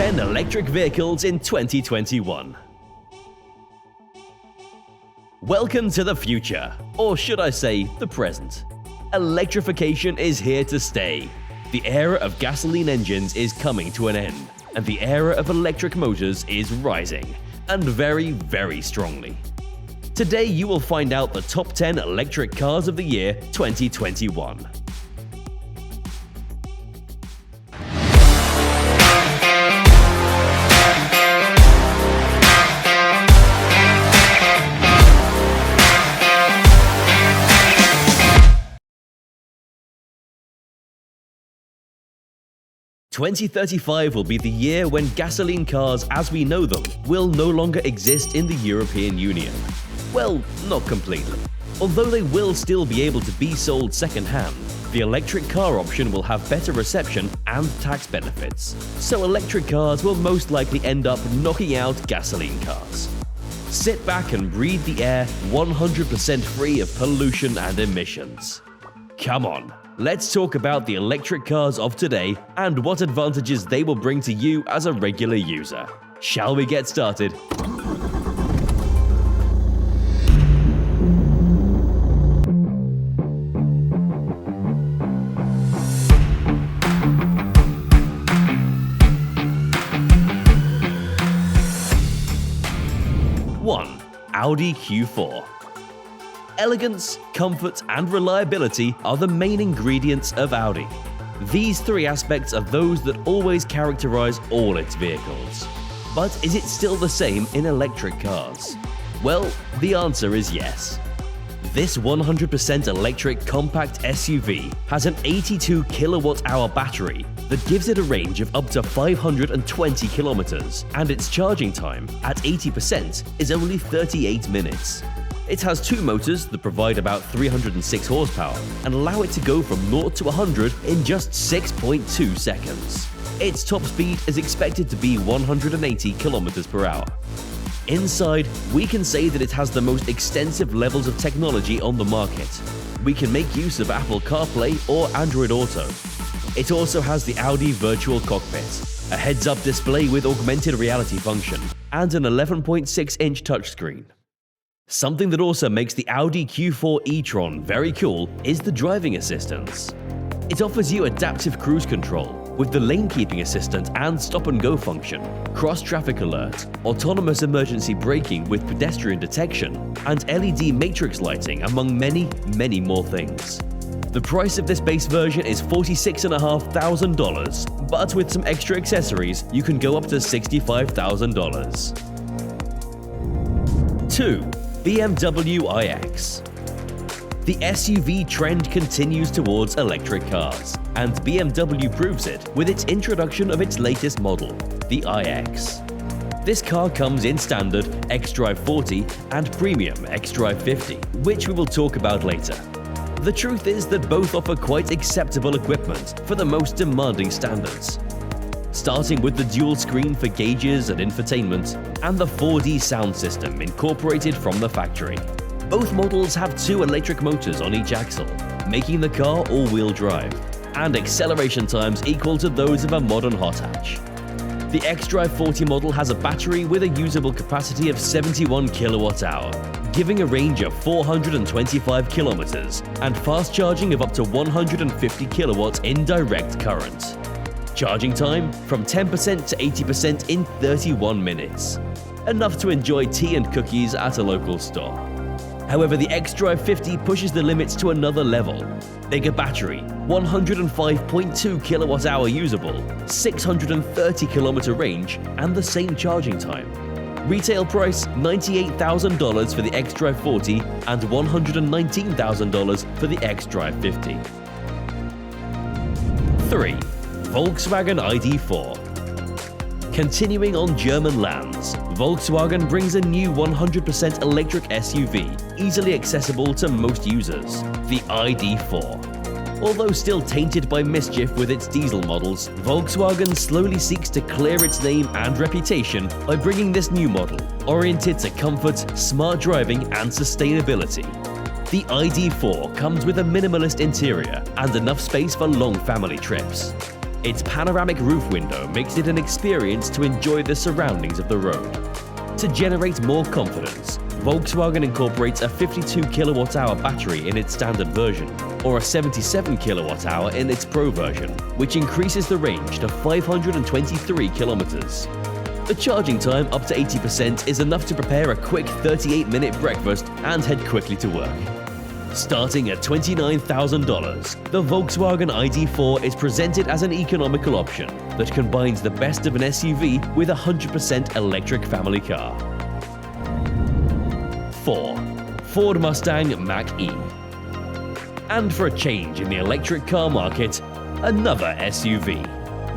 10 electric vehicles in 2021. Welcome to the future, or should I say, the present. Electrification is here to stay. The era of gasoline engines is coming to an end, and the era of electric motors is rising, and very, very strongly. Today you will find out the top 10 electric cars of the year 2021. "2035 will be the year when gasoline cars as we know them will no longer exist in the European Union. Well, not completely. Although they will still be able to be sold second-hand, the electric car option will have better reception and tax benefits, so electric cars will most likely end up knocking out gasoline cars. Sit back and breathe the air 100% free of pollution and emissions. Come on, let's talk about the electric cars of today and what advantages they will bring to you as a regular user. Shall we get started? Audi Q4. Elegance, comfort, and reliability are the main ingredients of Audi. These three aspects are those that always characterize all its vehicles. But is it still the same in electric cars? Well, the answer is yes. This 100% electric compact SUV has an 82 kilowatt-hour battery that gives it a range of up to 520 kilometers, and its charging time at 80% is only 38 minutes. It has two motors that provide about 306 horsepower and allow it to go from 0 to 100 in just 6.2 seconds. Its top speed is expected to be 180 kilometers per hour. Inside, we can say that it has the most extensive levels of technology on the market. We can make use of Apple CarPlay or Android Auto. It also has the Audi Virtual Cockpit, a heads-up display with augmented reality function, and an 11.6-inch touchscreen. Something that also makes the Audi Q4 e-tron very cool is the driving assistance. It offers you adaptive cruise control with the lane keeping assistant and stop-and-go function, cross-traffic alert, autonomous emergency braking with pedestrian detection, and LED matrix lighting, among many, many more things. The price of this base version is $46,500, but with some extra accessories, you can go up to $65,000. 2. BMW iX. The SUV trend continues towards electric cars, and BMW proves it with its introduction of its latest model, the iX. This car comes in standard xDrive 40 and premium xDrive 50, which we will talk about later. The truth is that both offer quite acceptable equipment for the most demanding standards. Starting with the dual screen for gauges and infotainment, and the 4D sound system incorporated from the factory. Both models have two electric motors on each axle, making the car all-wheel drive, and acceleration times equal to those of a modern hot hatch. The xDrive 40 model has a battery with a usable capacity of 71 kilowatt-hour, giving a range of 425 kilometers and fast charging of up to 150 kilowatts in direct current. Charging time from 10% to 80% in 31 minutes. Enough to enjoy tea and cookies at a local store. However, the xDrive 50 pushes the limits to another level. Bigger battery, 105.2 kilowatt-hour usable, 630 kilometer range, and the same charging time. Retail price $98,000 for the xDrive 40 and $119,000 for the xDrive 50. 3. Volkswagen ID.4. Continuing on German lands, Volkswagen brings a new 100% electric SUV, easily accessible to most users, the ID.4. Although still tainted by mischief with its diesel models, Volkswagen slowly seeks to clear its name and reputation by bringing this new model, oriented to comfort, smart driving, and sustainability. The ID.4 comes with a minimalist interior and enough space for long family trips. Its panoramic roof window makes it an experience to enjoy the surroundings of the road. To generate more confidence, Volkswagen incorporates a 52 kWh battery in its standard version, or a 77 kWh in its Pro version, which increases the range to 523 kilometers. The charging time up to 80% is enough to prepare a quick 38-minute breakfast and head quickly to work. Starting at $29,000, the Volkswagen ID.4 is presented as an economical option that combines the best of an SUV with a 100% electric family car. 4. Ford Mustang Mach-E. And for a change in the electric car market, another SUV,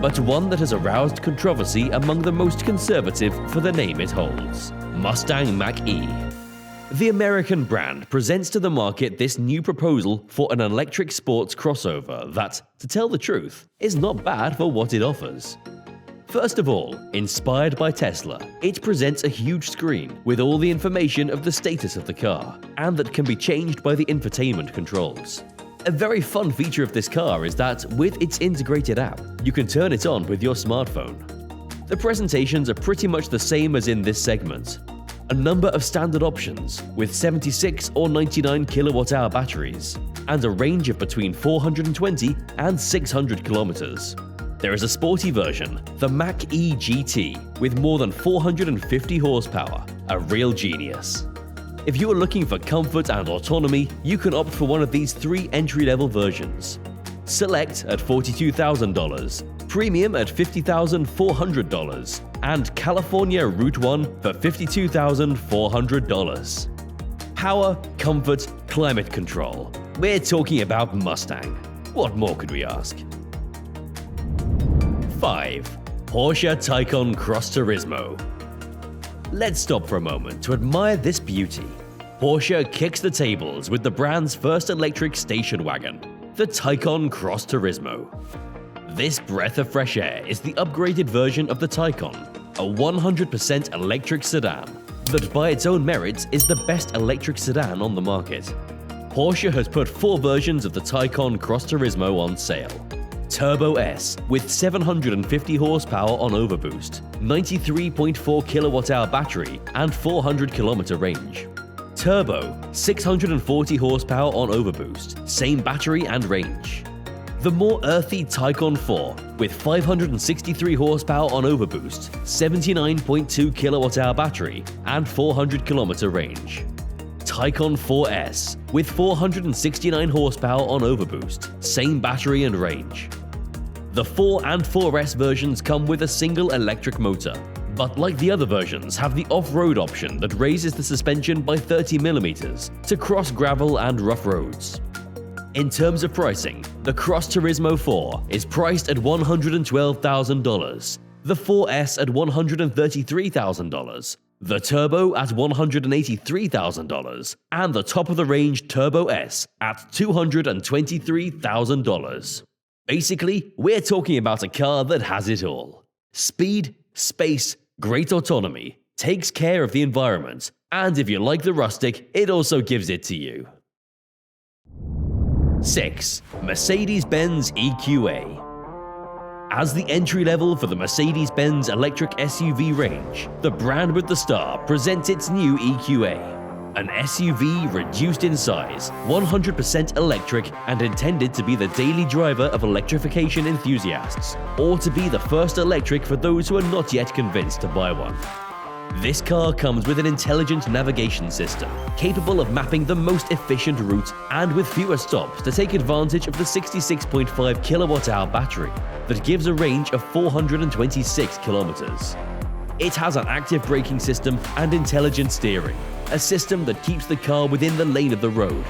but one that has aroused controversy among the most conservative for the name it holds: Mustang Mach-E. The American brand presents to the market this new proposal for an electric sports crossover that, to tell the truth, is not bad for what it offers. First of all, inspired by Tesla, it presents a huge screen with all the information of the status of the car, and that can be changed by the infotainment controls. A very fun feature of this car is that, with its integrated app, you can turn it on with your smartphone. The presentations are pretty much the same as in this segment. A number of standard options with 76 or 99 kWh batteries, and a range of between 420 and 600 kilometers. There is a sporty version, the Mach-E GT, with more than 450 horsepower, a real genius. If you are looking for comfort and autonomy, you can opt for one of these three entry-level versions. Select at $42,000, Premium at $50,400, and California Route 1 for $52,400. Power, comfort, climate control. We're talking about Mustang. What more could we ask? 5. Porsche Taycan Cross Turismo. Let's stop for a moment to admire this beauty. Porsche kicks the tables with the brand's first electric station wagon, the Taycan Cross Turismo. This breath of fresh air is the upgraded version of the Taycan, a 100% electric sedan that by its own merits is the best electric sedan on the market. Porsche has put 4 versions of the Taycan Cross Turismo on sale. Turbo S with 750 horsepower on overboost, 93.4 kWh battery and 400 km range. Turbo, 640 horsepower on overboost, same battery and range. The more earthy Taycan 4 with 563 horsepower on overboost, 79.2 kWh battery and 400 km range. Taycan 4S with 469 horsepower on overboost, same battery and range. The 4 and 4S versions come with a single electric motor, but like the other versions have the off-road option that raises the suspension by 30mm to cross gravel and rough roads. In terms of pricing, the Cross Turismo 4 is priced at $112,000, the 4S at $133,000, the Turbo at $183,000, and the top-of-the-range Turbo S at $223,000. Basically, we're talking about a car that has it all. Speed, space, great autonomy, takes care of the environment, and if you like the rustic, it also gives it to you. 6. Mercedes-Benz EQA. As the entry level for the Mercedes-Benz electric SUV range, the brand with the star presents its new EQA. An SUV reduced in size, 100% electric, and intended to be the daily driver of electrification enthusiasts, or to be the first electric for those who are not yet convinced to buy one. This car comes with an intelligent navigation system, capable of mapping the most efficient route and with fewer stops to take advantage of the 66.5 kWh battery that gives a range of 426 kilometers. It has an active braking system and intelligent steering, a system that keeps the car within the lane of the road.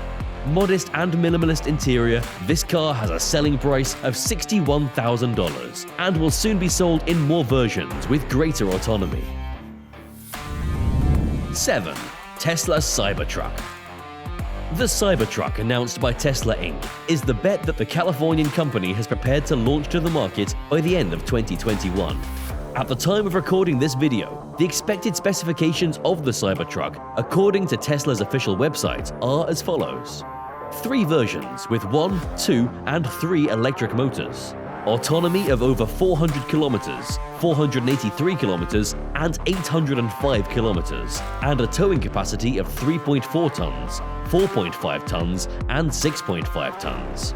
Modest and minimalist interior, this car has a selling price of $61,000 and will soon be sold in more versions with greater autonomy. 7. Tesla Cybertruck. The Cybertruck announced by Tesla Inc. is the bet that the Californian company has prepared to launch to the market by the end of 2021. At the time of recording this video, the expected specifications of the Cybertruck, according to Tesla's official website, are as follows. 3 versions with 1, 2, and 3 electric motors. autonomy of over 400 kilometers, 483 kilometers, and 805 kilometers, and a towing capacity of 3.4 tons, 4.5 tons, and 6.5 tons.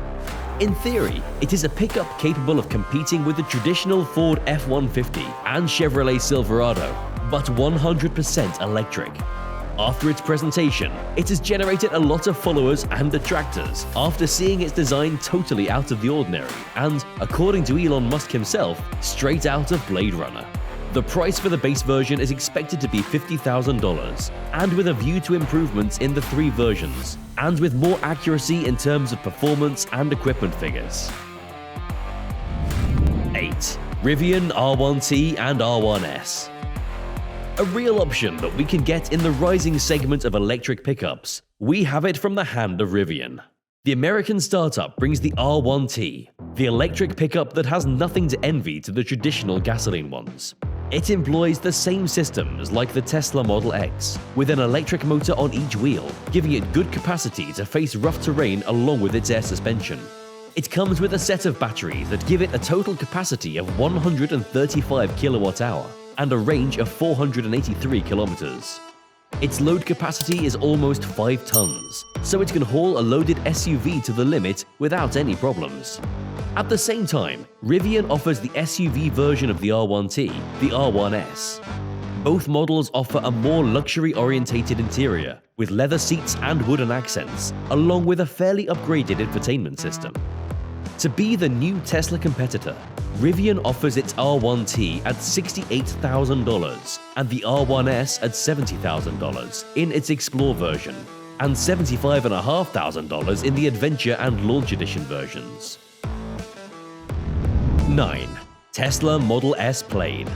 In theory, it is a pickup capable of competing with the traditional Ford F-150 and Chevrolet Silverado, but 100% electric. After its presentation, it has generated a lot of followers and detractors after seeing its design totally out of the ordinary and, according to Elon Musk himself, straight out of Blade Runner. The price for the base version is expected to be $50,000, and with a view to improvements in the 3 versions, and with more accuracy in terms of performance and equipment figures. 8. Rivian R1T and R1S. A real option that we can get in the rising segment of electric pickups. We have it from the hand of Rivian. The American startup brings the R1T, the electric pickup that has nothing to envy to the traditional gasoline ones. It employs the same systems like the Tesla Model X, with an electric motor on each wheel, giving it good capacity to face rough terrain along with its air suspension. It comes with a set of batteries that give it a total capacity of 135 kilowatt-hour and a range of 483 kilometers. Its load capacity is almost 5 tons, so it can haul a loaded SUV to the limit without any problems. At the same time, Rivian offers the SUV version of the R1T, the R1S. Both models offer a more luxury-orientated interior, with leather seats and wooden accents, along with a fairly upgraded infotainment system. To be the new Tesla competitor, Rivian offers its R1T at $68,000 and the R1S at $70,000 in its Explore version, and $75,500 in the Adventure and Launch Edition versions. 9. Tesla Model S Plaid.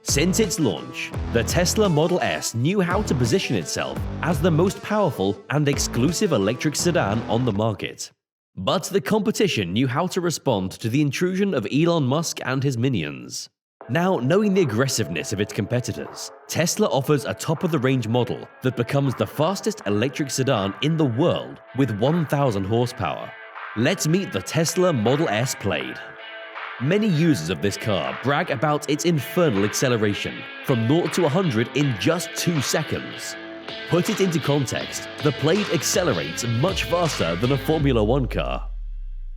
Since its launch, the Tesla Model S knew how to position itself as the most powerful and exclusive electric sedan on the market. But the competition knew how to respond to the intrusion of Elon Musk and his minions. Now, knowing the aggressiveness of its competitors, Tesla offers a top-of-the-range model that becomes the fastest electric sedan in the world with 1,000 horsepower. Let's meet the Tesla Model S Plaid. Many users of this car brag about its infernal acceleration, from 0 to 100 in just 2 seconds. Put it into context, the Plaid accelerates much faster than a Formula 1 car.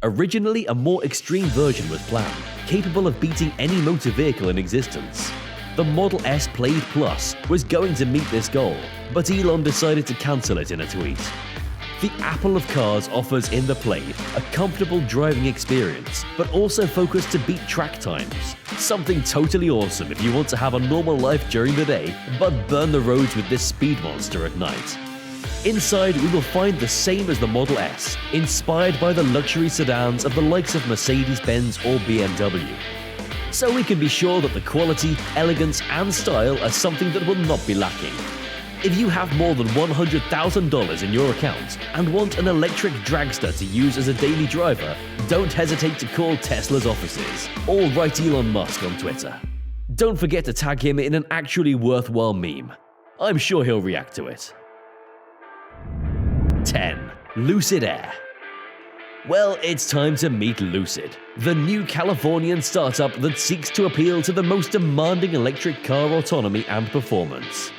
Originally, a more extreme version was planned, capable of beating any motor vehicle in existence. The Model S Plaid Plus was going to meet this goal, but Elon decided to cancel it in a tweet. The Apple of cars offers in the Plaid a comfortable driving experience, but also focused to beat track times. Something totally awesome if you want to have a normal life during the day, but burn the roads with this speed monster at night. Inside, we will find the same as the Model S, inspired by the luxury sedans of the likes of Mercedes-Benz or BMW. So we can be sure that the quality, elegance, and style are something that will not be lacking. If you have more than $100,000 in your account and want an electric dragster to use as a daily driver, don't hesitate to call Tesla's offices or write Elon Musk on Twitter. Don't forget to tag him in an actually worthwhile meme. I'm sure he'll react to it. 10. Lucid Air. Well, it's time to meet Lucid, the new Californian startup that seeks to appeal to the most demanding electric car autonomy and performance.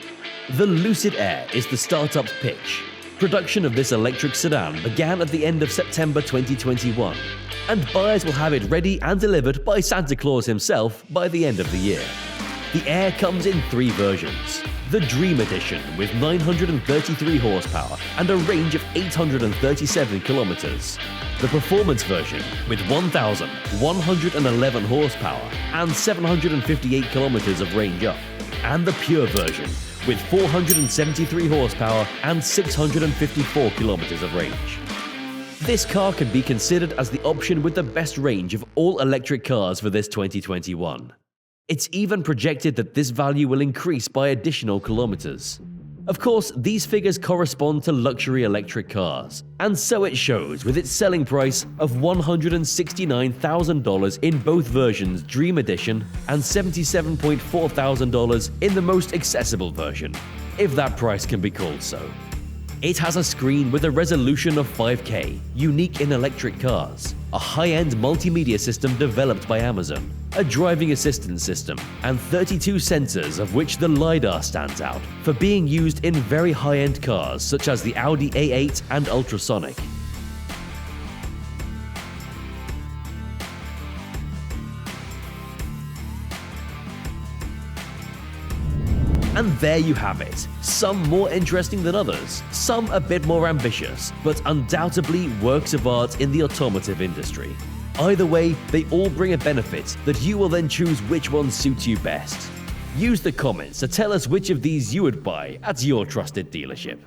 The Lucid Air is the startup's pitch. Production of this electric sedan began at the end of September 2021, and buyers will have it ready and delivered by Santa Claus himself by the end of the year. The Air comes in 3 versions. The Dream Edition with 933 horsepower and a range of 837 kilometers. The Performance version with 1,111 horsepower and 758 kilometers of range up. And the Pure version with 473 horsepower and 654 kilometers of range. This car can be considered as the option with the best range of all electric cars for this 2021. It's even projected that this value will increase by additional kilometers. Of course, these figures correspond to luxury electric cars, and so it shows with its selling price of $169,000 in both versions, Dream Edition, and $77,400 in the most accessible version, if that price can be called so. It has a screen with a resolution of 5K, unique in electric cars, a high-end multimedia system developed by Amazon, a driving assistance system, and 32 sensors, of which the LiDAR stands out for being used in very high-end cars such as the Audi A8 and ultrasonic. And there you have it, some more interesting than others, some a bit more ambitious, but undoubtedly works of art in the automotive industry. Either way, they all bring a benefit that you will then choose which one suits you best. Use the comments to tell us which of these you would buy at your trusted dealership.